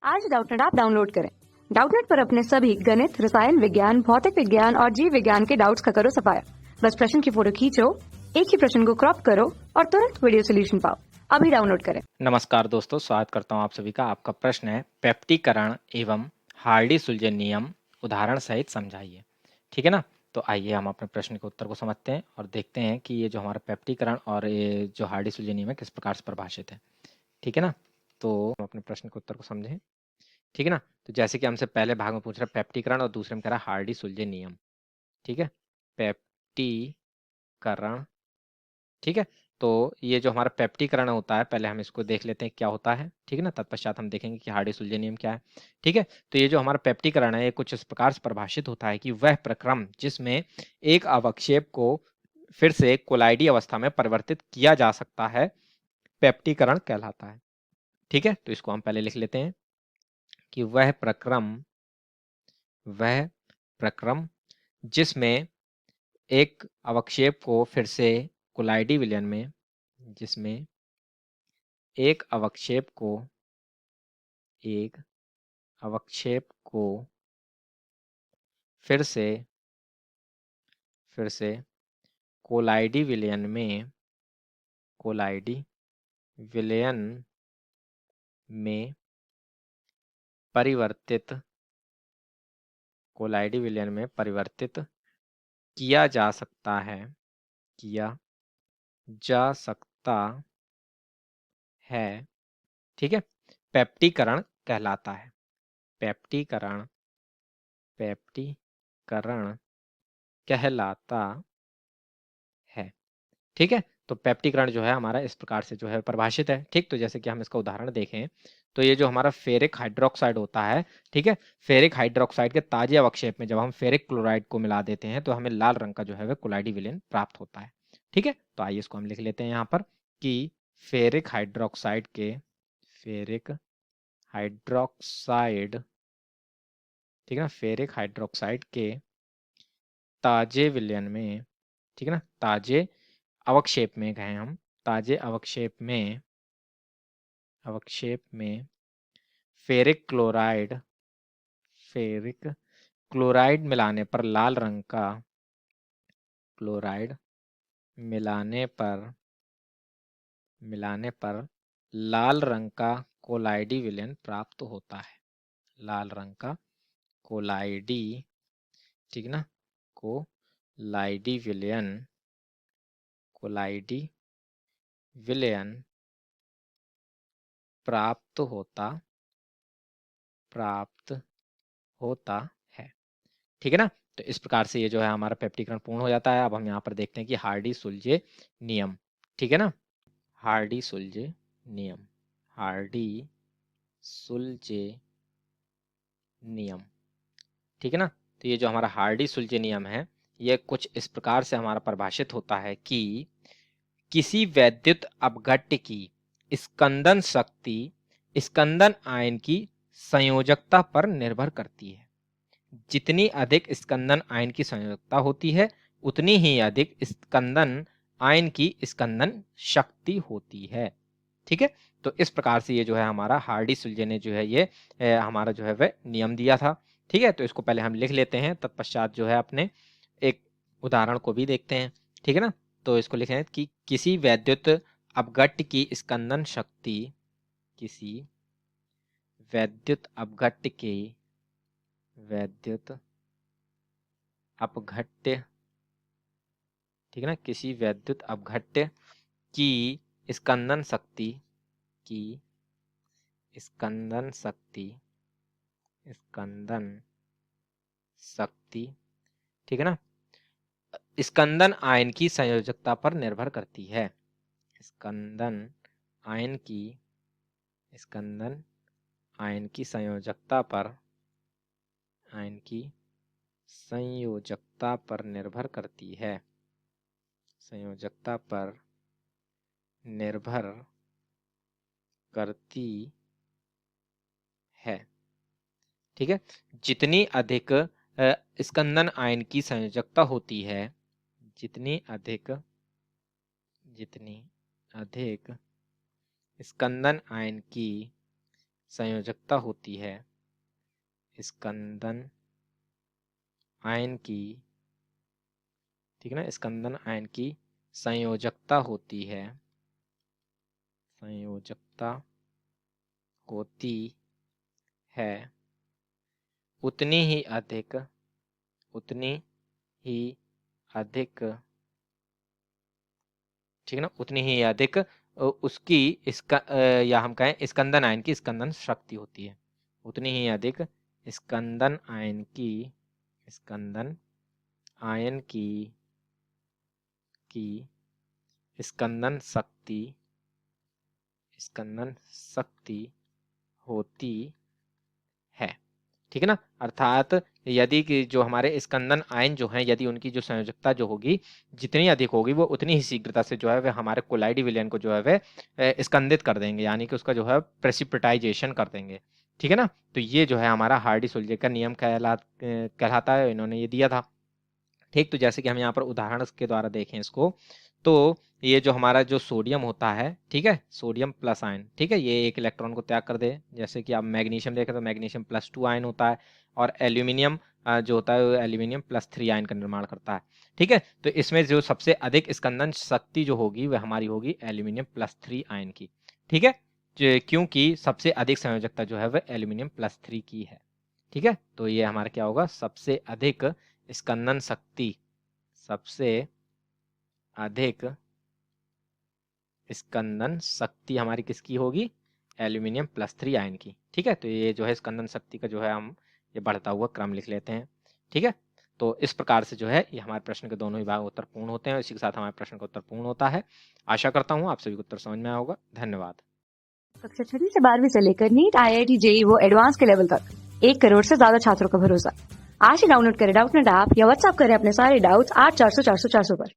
आज Doubtnut app download करें। Doubtnut पर अपने सभी गणित, रसायन विज्ञान, भौतिक विज्ञान और जीव विज्ञान के डाउट्स का करो सफाया। बस प्रश्न की फोटो खींचो, एक ही प्रश्न को क्रॉप करो और तुरंत वीडियो सोल्यूशन पाओ। अभी डाउनलोड करें। नमस्कार दोस्तों, स्वागत करता हूं आप सभी का। आपका प्रश्न है पेप्टीकरण एवं हार्डी-सुलज़े नियम उदाहरण सहित समझाइए। ठीक है ना? तो आइए हम अपने प्रश्न के उत्तर को समझते हैं और देखते हैं कि ये जो हमारा पेप्टीकरण और ये जो हार्डी-सुलज़े नियम है किस प्रकार से परिभाषित है। ठीक है ना? तो हम अपने प्रश्न के उत्तर को समझें। ठीक है ना? तो जैसे कि हमसे पहले भाग में पूछ रहा है पेप्टीकरण और दूसरे में कह रहा है हार्डी-सुलज़े नियम। ठीक है? पेप्टीकरण, ठीक है। तो ये जो हमारा पेप्टीकरण होता है, पहले हम इसको देख लेते हैं क्या होता है। ठीक है ना? तत्पश्चात हम देखेंगे कि हार्डी-सुलज़े नियम क्या है। ठीक है? तो ये जो हमारा पेप्टीकरण है, ये कुछ इस प्रकार से परिभाषित होता है कि वह प्रक्रम जिसमें एक अवक्षेप को फिर से कोलाइडी अवस्था में परिवर्तित किया जा सकता है, पेप्टीकरण कहलाता है। ठीक है? तो इसको हम पहले लिख लेते हैं कि वह प्रक्रम जिसमें एक अवक्षेप को फिर से कोलाइडी विलयन में, जिसमें एक अवक्षेप को फिर से कोलाइडी विलयन में परिवर्तित किया जा सकता है। ठीक है? पेप्टीकरण कहलाता है। पेप्टीकरण कहलाता है। ठीक है? तो पेप्टीकरण जो है हमारा इस प्रकार से जो है परिभाषित है। ठीक? तो जैसे कि हम इसका उदाहरण देखें, तो ये जो हमारा फेरिक हाइड्रोक्साइड होता है, ठीक है? फेरिक हाइड्रोक्साइड के ताजे अवक्षेप में जब हम फेरिक क्लोराइड को मिला देते हैं, तो हमें लाल रंग का जो है वह कोलाइडी विलयन प्राप्त होता है। ठीक है? तो आइए इसको हम लिख लेते हैं यहाँ पर कि फेरिक हाइड्रोक्साइड, ठीक है ना? फेरिक हाइड्रोक्साइड के ताजे विलयन में, ठीक है ना? ताजे अवक्षेप में कहें हम, ताजे अवक्षेप में फेरिक क्लोराइड मिलाने पर लाल रंग का लाल रंग का कोलाइडी विलयन प्राप्त होता है। लाल रंग का कोलाइडी, ठीक ना? कोलाइडी विलयन प्राप्त होता है। ठीक है ना? तो इस प्रकार से ये जो है हमारा पेप्टीकरण पूर्ण हो जाता है। अब हम यहाँ पर देखते हैं कि हार्डी-सुलज़े नियम। ठीक है ना? हार्डी-सुलज़े नियम, ठीक है ना? तो ये जो हमारा हार्डी-सुलज़े नियम है, ये कुछ इस प्रकार से हमारा परिभाषित होता है कि किसी वैद्युत अपघट्य की स्कंदन शक्ति स्कंदन आयन की संयोजकता पर निर्भर करती है। जितनी अधिक स्कंदन आयन की संयोजकता होती है, उतनी ही अधिक स्कंदन आयन की स्कंदन शक्ति होती है। ठीक है? तो इस प्रकार से ये जो है हमारा हार्डी-सुलज़े ने जो है ये हमारा जो है वह नियम दिया था। ठीक है? तो इसको पहले हम लिख लेते हैं, तत्पश्चात जो है अपने एक उदाहरण को भी देखते हैं। ठीक है ना? तो इसको लिखें कि किसी वैद्युत अपघट्य की स्कंदन शक्ति, किसी वैद्युत अपघट्य, ठीक है ना? किसी वैद्युत अपघट्य की स्कंदन शक्ति ठीक है ना? स्कंदन आयन की संयोजकता पर निर्भर करती है। स्कंदन आयन की संयोजकता पर निर्भर करती है। ठीक है? जितनी अधिक स्कंदन आयन की संयोजकता होती है, जितनी अधिक स्कंदन आयन की संयोजकता होती है स्कंदन आयन की, ठीक है ना, स्कंदन आयन की संयोजकता होती है, संयोजकता होती है उतनी ही अधिक ठीक है ना, उतनी ही अधिक उसकी इसका या हम कहें स्कंदन आयन की स्कंदन शक्ति होती है, उतनी ही अधिक स्कंदन आयन की स्कंदन शक्ति होती है, ठीक है ना। अर्थात यदि कि जो हमारे स्कंदन आयन जो हैं, यदि उनकी जो संयोजकता जो होगी जितनी अधिक होगी, वो उतनी ही शीघ्रता से जो है वह हमारे कोलाइडी विलयन को जो है वह स्कंदित कर देंगे, यानी कि उसका जो है प्रेसिपिटाइजेशन कर देंगे, ठीक है ना। तो ये जो है हमारा हार्डी-सोल्जे का नियम कहलाता है, इन्होंने ये दिया था। ठीक, तो जैसे कि हम यहाँ पर उदाहरण के द्वारा देखें इसको, तो ये जो हमारा जो सोडियम होता है, ठीक है, सोडियम प्लस आयन, ठीक है, ये एक इलेक्ट्रॉन को त्याग कर दे। जैसे कि आप मैग्नीशियम देखें तो मैग्नीशियम +2 आयन होता है, और एल्यूमिनियम जो होता है वो एल्यूमिनियम +3 आयन का निर्माण करता है, ठीक है। तो इसमें जो सबसे अधिक स्कंदन शक्ति जो होगी वह हमारी होगी एल्यूमिनियम +3 आयन की, ठीक है, क्योंकि सबसे अधिक संयोजकता जो है वह एल्यूमिनियम +3 की है, ठीक है। तो ये हमारा क्या होगा, सबसे अधिक स्कंदन शक्ति, सबसे अधिक स्कंदन शक्ति हमारी किसकी होगी, एल्यूमिनियम +3 आयन की, ठीक है। तो ये जो है स्कंदन शक्ति का जो है हम ये बढ़ता हुआ क्रम लिख लेते हैं, ठीक है। तो इस प्रकार से जो है ये हमारे प्रश्न के दोनों ही भाग उत्तर पूर्ण होते हैं, इसी के साथ हमारे प्रश्न का उत्तर पूर्ण होता है। आशा करता हूँ आप सभी को उत्तर समझ में आया होगा। धन्यवाद। कक्षा 6 से 12वीं से लेकर नीट, IIT, JEE वो एडवांस के लेवल तक 1 करोड़ से ज्यादा छात्रों का भरोसा। आज ही डाउनलोड करें डाउटनेट ऐप या व्हाट्सएप करें अपने सारे डाउट्स 8400 400 400 पर।